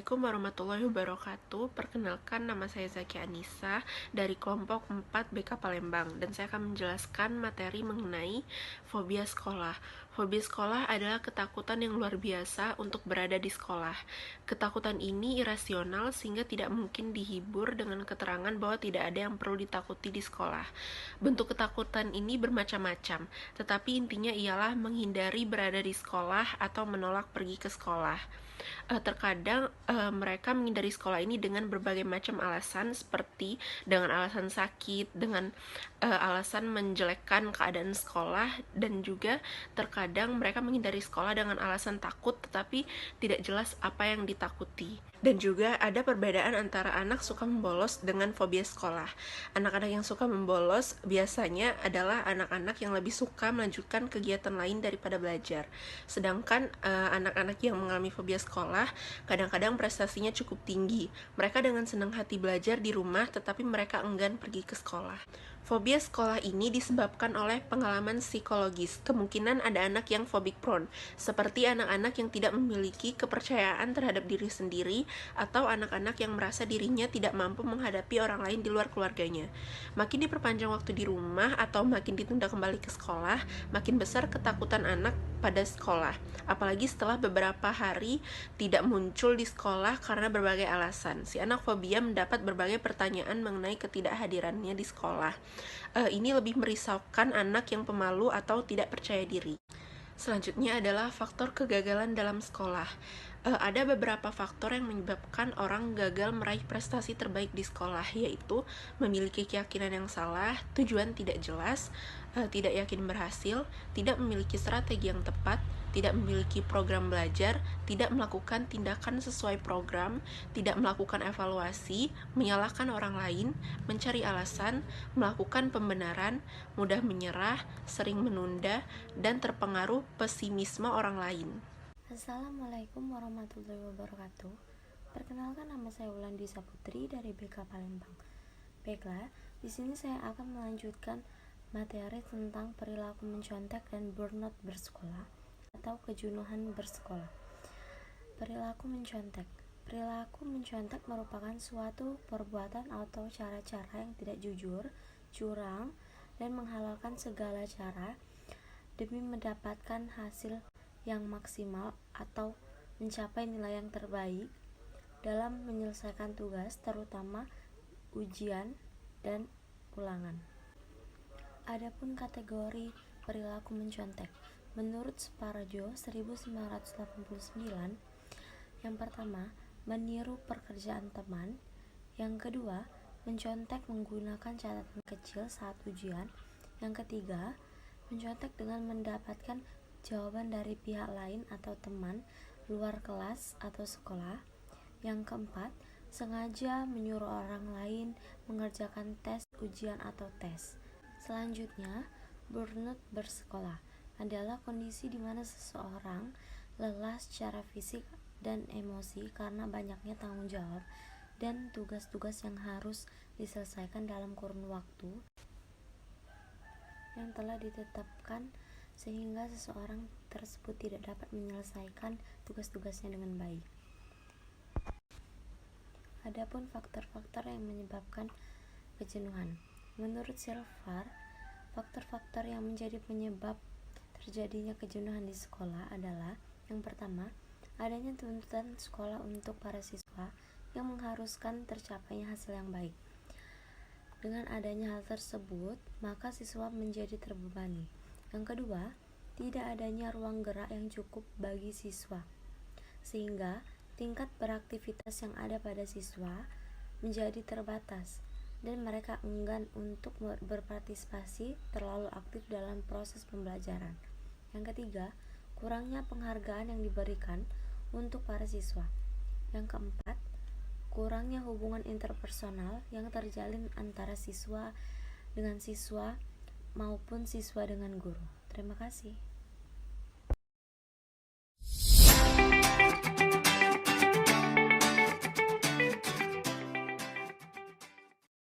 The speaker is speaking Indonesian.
Assalamualaikum warahmatullahi wabarakatuh. Perkenalkan, nama saya Zaki Anissa dari kelompok 4 BK Palembang, dan saya akan menjelaskan materi mengenai fobia sekolah. Fobia sekolah adalah ketakutan yang luar biasa untuk berada di sekolah. Ketakutan ini irasional sehingga tidak mungkin dihibur dengan keterangan bahwa tidak ada yang perlu ditakuti di sekolah. Bentuk ketakutan ini bermacam-macam, tetapi intinya ialah menghindari berada di sekolah atau menolak pergi ke sekolah. Terkadang mereka menghindari sekolah ini dengan berbagai macam alasan, seperti dengan alasan sakit, dengan alasan menjelekkan keadaan sekolah, dan juga terkadang mereka menghindari sekolah dengan alasan takut tetapi tidak jelas apa yang ditakuti. Dan juga ada perbedaan antara anak suka membolos dengan fobia sekolah. Anak-anak yang suka membolos biasanya adalah anak-anak yang lebih suka melanjutkan kegiatan lain daripada belajar. Sedangkan anak-anak yang mengalami fobia sekolah kadang-kadang prestasinya cukup tinggi. Mereka dengan senang hati belajar di rumah, tetapi mereka enggan pergi ke sekolah. Fobia sekolah ini disebabkan oleh pengalaman psikologis. Kemungkinan ada anak yang phobic prone, seperti anak-anak yang tidak memiliki kepercayaan terhadap diri sendiri, atau anak-anak yang merasa dirinya tidak mampu menghadapi orang lain di luar keluarganya. Makin diperpanjang waktu di rumah atau makin ditunda kembali ke sekolah, makin besar ketakutan anak pada sekolah, apalagi setelah beberapa hari tidak muncul di sekolah karena berbagai alasan. Si anak fobia mendapat berbagai pertanyaan mengenai ketidakhadirannya di sekolah. Ini lebih merisaukan anak yang pemalu atau tidak percaya diri. Selanjutnya adalah faktor kegagalan dalam sekolah. Ada beberapa faktor yang menyebabkan orang gagal meraih prestasi terbaik di sekolah, yaitu memiliki keyakinan yang salah, tujuan tidak jelas, tidak yakin berhasil, tidak memiliki strategi yang tepat, tidak memiliki program belajar, tidak melakukan tindakan sesuai program, tidak melakukan evaluasi, menyalahkan orang lain, mencari alasan, melakukan pembenaran, mudah menyerah, sering menunda, dan terpengaruh pesimisme orang lain. Assalamualaikum warahmatullahi wabarakatuh. Perkenalkan, nama saya Wulandri Saputri dari BK Palembang. Baiklah, di sini saya akan melanjutkan materi tentang perilaku mencontek dan burnout bersekolah atau kejenuhan bersekolah. Perilaku mencontek. Perilaku mencontek merupakan suatu perbuatan atau cara-cara yang tidak jujur, curang, dan menghalalkan segala cara demi mendapatkan hasil yang maksimal atau mencapai nilai yang terbaik dalam menyelesaikan tugas, terutama ujian dan ulangan. Adapun kategori perilaku mencontek, menurut Suparjo 1989, yang pertama, meniru pekerjaan teman; yang kedua, mencontek menggunakan catatan kecil saat ujian; yang ketiga, mencontek dengan mendapatkan jawaban dari pihak lain atau teman luar kelas atau sekolah; yang keempat, sengaja menyuruh orang lain mengerjakan tes, ujian, atau tes. Selanjutnya, burnout bersekolah adalah kondisi di mana seseorang lelah secara fisik dan emosi karena banyaknya tanggung jawab dan tugas-tugas yang harus diselesaikan dalam kurun waktu yang telah ditetapkan, sehingga seseorang tersebut tidak dapat menyelesaikan tugas-tugasnya dengan baik. Adapun faktor-faktor yang menyebabkan kejenuhan. Menurut Silver, faktor-faktor yang menjadi penyebab terjadinya kejenuhan di sekolah adalah: yang pertama, adanya tuntutan sekolah untuk para siswa yang mengharuskan tercapainya hasil yang baik. Dengan adanya hal tersebut, maka siswa menjadi terbebani. Yang kedua, tidak adanya ruang gerak yang cukup bagi siswa, sehingga tingkat beraktivitas yang ada pada siswa menjadi terbatas dan mereka enggan untuk berpartisipasi terlalu aktif dalam proses pembelajaran. Yang ketiga, kurangnya penghargaan yang diberikan untuk para siswa. Yang keempat, kurangnya hubungan interpersonal yang terjalin antara siswa dengan siswa maupun siswa dengan guru. Terima kasih.